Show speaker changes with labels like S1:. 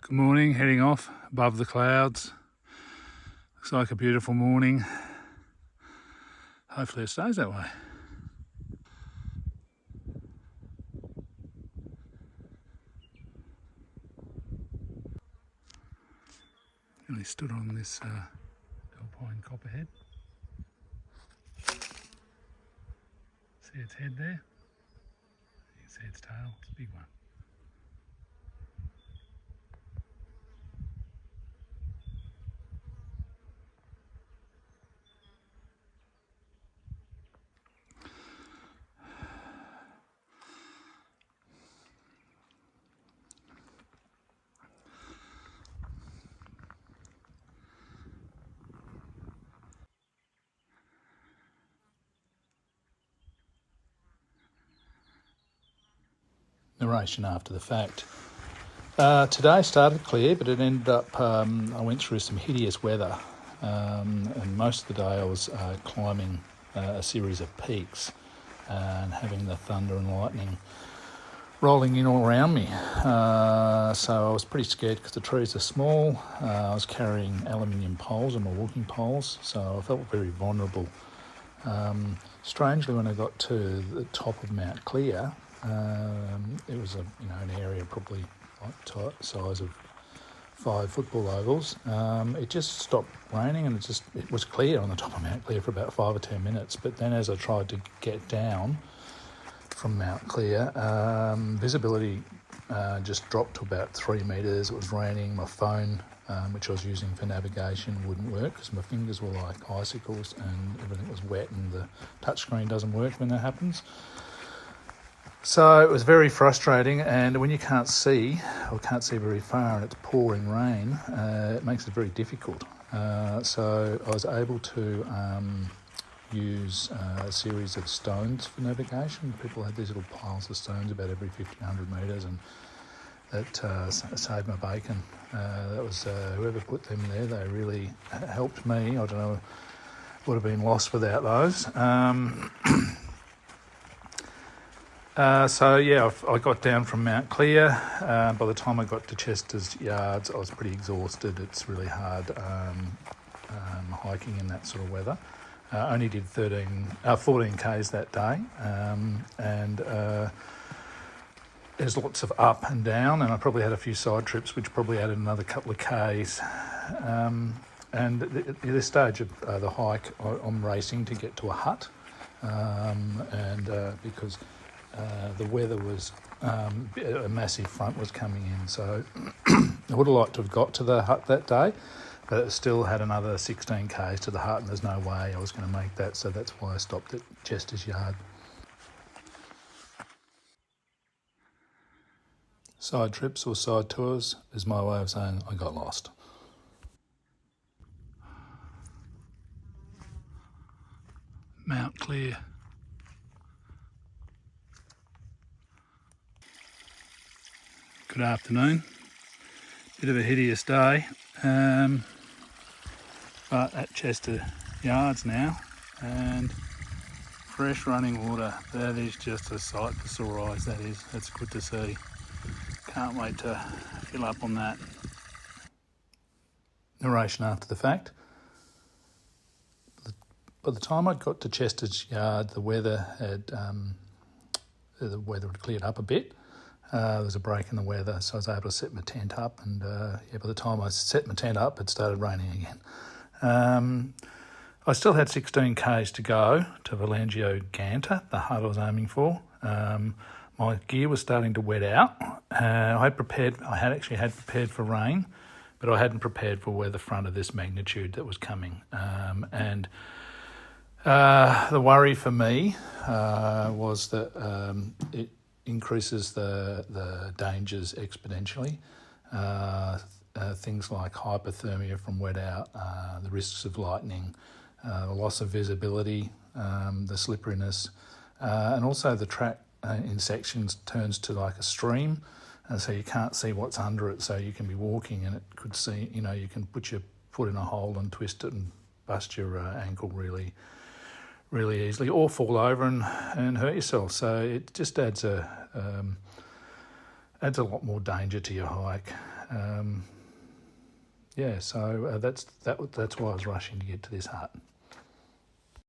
S1: Good morning, heading off above the clouds. Looks like a beautiful morning. Hopefully it stays that way. Really stood on this alpine copperhead. See its head there? You can see its tail, it's a big one. Narration after the fact. Today started clear, but it ended up, I went through some hideous weather, and most of the day I was climbing a series of peaks and having the thunder and lightning rolling in all around me. So I was pretty scared because the trees are small. I was carrying aluminium poles on my walking poles, so I felt very vulnerable. Strangely, when I got to the top of Mount Clear, it was an area probably like size of 5 football ovals. It just stopped raining and it was clear on the top of Mount Clear for about 5 or 10 minutes. But then as I tried to get down from Mount Clear, visibility just dropped to about 3 metres. It was raining. My phone, which I was using for navigation, wouldn't work because my fingers were like icicles and everything was wet, and the touchscreen doesn't work when that happens. So it was very frustrating, and when you can't see very far and it's pouring rain, it makes it very difficult. So I was able to use a series of stones for navigation. People had these little piles of stones about every 1,500 metres, and that saved my bacon. That was whoever put them there, they really helped me. I don't know, would have been lost without those. I got down from Mount Clear. By the time I got to Chester's Yards, I was pretty exhausted. It's really hard hiking in that sort of weather. I only did 14 Ks that day, and there's lots of up and down, and I probably had a few side trips which probably added another couple of Ks. And at this stage of the hike, I'm racing to get to a hut, because the weather was, a massive front was coming in, so I would have liked to have got to the hut that day, but it still had another 16 Ks to the hut, and there's no way I was going to make that, so that's why I stopped at Chester's Yard. Side trips or side tours is my way of saying I got lost. Mount Clear. Good afternoon. Bit of a hideous day, but at Chester Yards now, and fresh running water. That is just a sight for sore eyes, that is. That's good to see. Can't wait to fill up on that. Narration after the fact. By the time I got to Chester's Yard, the weather had cleared up a bit. There was a break in the weather, so I was able to set my tent up, and by the time I set my tent up, it started raining again. I still had 16 Ks to go to Valangio Ganta, the hut I was aiming for. My gear was starting to wet out. I had prepared for rain, but I hadn't prepared for weather front of this magnitude that was coming. The worry for me was that it increases the dangers exponentially. Things like hypothermia from wet out, the risks of lightning, the loss of visibility, the slipperiness, and also the track in sections turns to like a stream, and so you can't see what's under it, so you can be walking and it could see, you can put your foot in a hole and twist it and bust your ankle really easily, or fall over and hurt yourself. So it just adds adds a lot more danger to your hike. So that's why I was rushing to get to this hut.